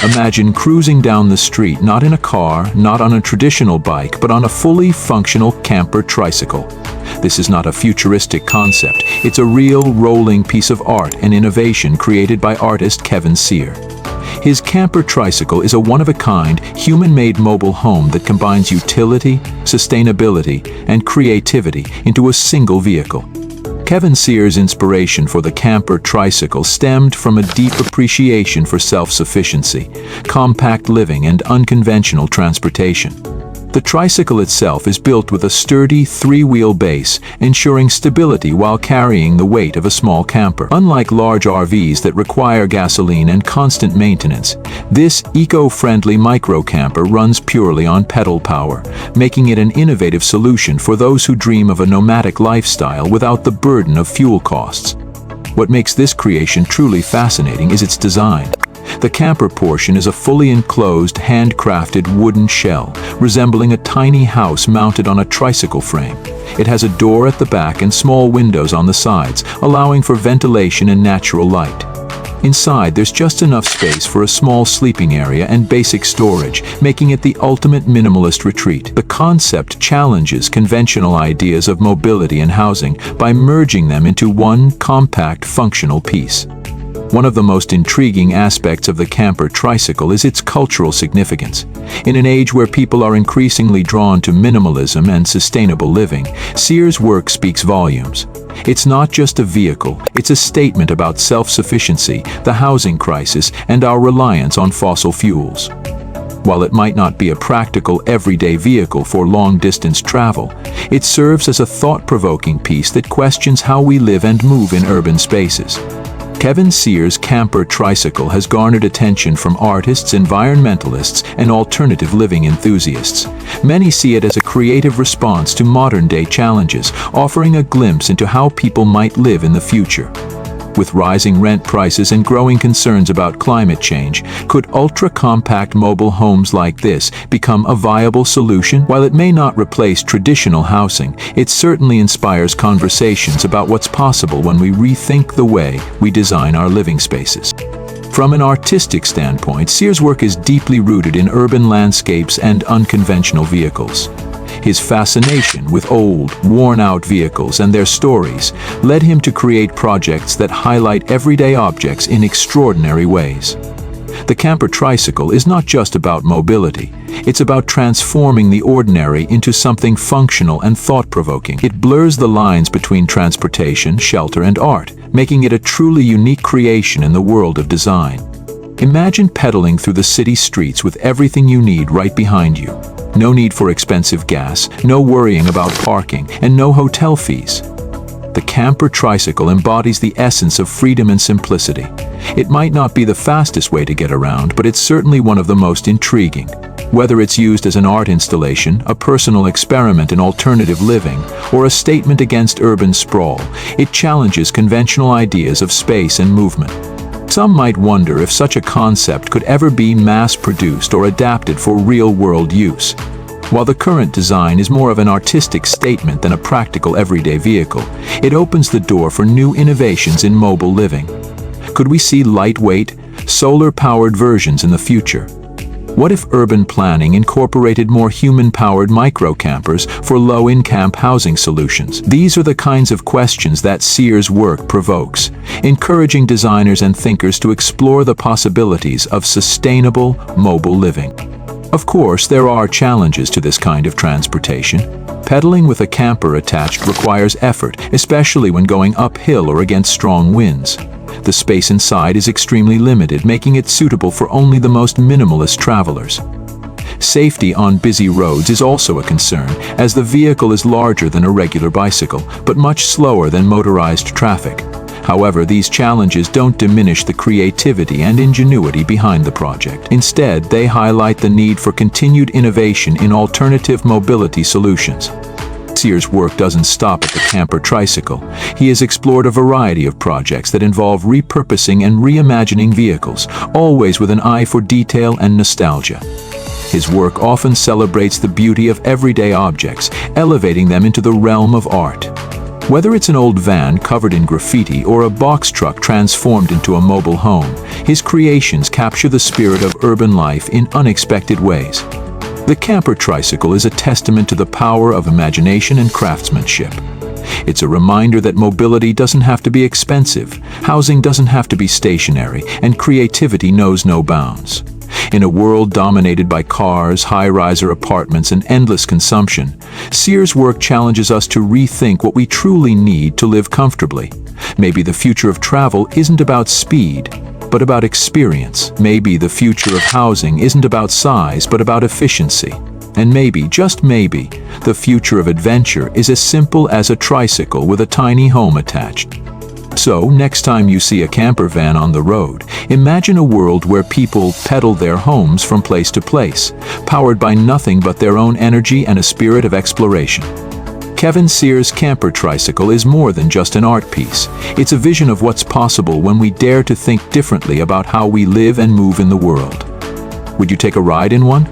Imagine cruising down the street, not in a car, not on a traditional bike, but on a fully functional camper tricycle. This is not a futuristic concept. It's a real rolling piece of art and innovation created by artist Kevin Cyr. His camper tricycle is a one-of-a-kind, human-made mobile home that combines utility, sustainability, and creativity into a single vehicle. Kevin Cyr's inspiration for the camper tricycle stemmed from a deep appreciation for self-sufficiency, compact living, and unconventional transportation. The tricycle itself is built with a sturdy three-wheel base, ensuring stability while carrying the weight of a small camper. Unlike large RVs that require gasoline and constant maintenance, this eco-friendly micro-camper runs purely on pedal power, making it an innovative solution for those who dream of a nomadic lifestyle without the burden of fuel costs. What makes this creation truly fascinating is its design. The camper portion is a fully enclosed, handcrafted wooden shell, resembling a tiny house mounted on a tricycle frame. It has a door at the back and small windows on the sides, allowing for ventilation and natural light. Inside, there's just enough space for a small sleeping area and basic storage, making it the ultimate minimalist retreat. The concept challenges conventional ideas of mobility and housing by merging them into one compact, functional piece. One of the most intriguing aspects of the camper tricycle is its cultural significance. In an age where people are increasingly drawn to minimalism and sustainable living, Cyr's work speaks volumes. It's not just a vehicle, it's a statement about self-sufficiency, the housing crisis, and our reliance on fossil fuels. While it might not be a practical, everyday vehicle for long-distance travel, it serves as a thought-provoking piece that questions how we live and move in urban spaces. Kevin Cyr's camper tricycle has garnered attention from artists, environmentalists, and alternative living enthusiasts. Many see it as a creative response to modern-day challenges, offering a glimpse into how people might live in the future. With rising rent prices and growing concerns about climate change, could ultra-compact mobile homes like this become a viable solution? While it may not replace traditional housing, it certainly inspires conversations about what's possible when we rethink the way we design our living spaces. From an artistic standpoint, Cyr's work is deeply rooted in urban landscapes and unconventional vehicles. His fascination with old, worn-out vehicles and their stories led him to create projects that highlight everyday objects in extraordinary ways. The camper tricycle is not just about mobility, it's about transforming the ordinary into something functional and thought-provoking. It blurs the lines between transportation, shelter, and art, making it a truly unique creation in the world of design. Imagine pedaling through the city streets with everything you need right behind you. No need for expensive gas, no worrying about parking, and no hotel fees. The camper tricycle embodies the essence of freedom and simplicity. It might not be the fastest way to get around, but it's certainly one of the most intriguing. Whether it's used as an art installation, a personal experiment in alternative living, or a statement against urban sprawl, it challenges conventional ideas of space and movement. Some might wonder if such a concept could ever be mass-produced or adapted for real-world use. While the current design is more of an artistic statement than a practical everyday vehicle, it opens the door for new innovations in mobile living. Could we see lightweight, solar-powered versions in the future? What if urban planning incorporated more human-powered micro-campers for low-income housing solutions? These are the kinds of questions that Cyr's work provokes, encouraging designers and thinkers to explore the possibilities of sustainable mobile living. Of course, there are challenges to this kind of transportation. Pedaling with a camper attached requires effort, especially when going uphill or against strong winds. The space inside is extremely limited, making it suitable for only the most minimalist travelers. Safety on busy roads is also a concern, as the vehicle is larger than a regular bicycle, but much slower than motorized traffic. However, these challenges don't diminish the creativity and ingenuity behind the project. Instead, they highlight the need for continued innovation in alternative mobility solutions. Cyr's work doesn't stop at the camper tricycle. He has explored a variety of projects that involve repurposing and reimagining vehicles, always with an eye for detail and nostalgia. His work often celebrates the beauty of everyday objects, elevating them into the realm of art. Whether it's an old van covered in graffiti or a box truck transformed into a mobile home, his creations capture the spirit of urban life in unexpected ways. The Camper Tricycle is a testament to the power of imagination and craftsmanship. It's a reminder that mobility doesn't have to be expensive, housing doesn't have to be stationary, and creativity knows no bounds. In a world dominated by cars, high-riser apartments, and endless consumption, Cyr's work challenges us to rethink what we truly need to live comfortably. Maybe the future of travel isn't about speed, but about experience. Maybe the future of housing isn't about size, but about efficiency. And maybe, just maybe, the future of adventure is as simple as a tricycle with a tiny home attached. So, next time you see a camper van on the road, imagine a world where people pedal their homes from place to place, powered by nothing but their own energy and a spirit of exploration. Kevin Cyr's Camper Tricycle is more than just an art piece. It's a vision of what's possible when we dare to think differently about how we live and move in the world. Would you take a ride in one?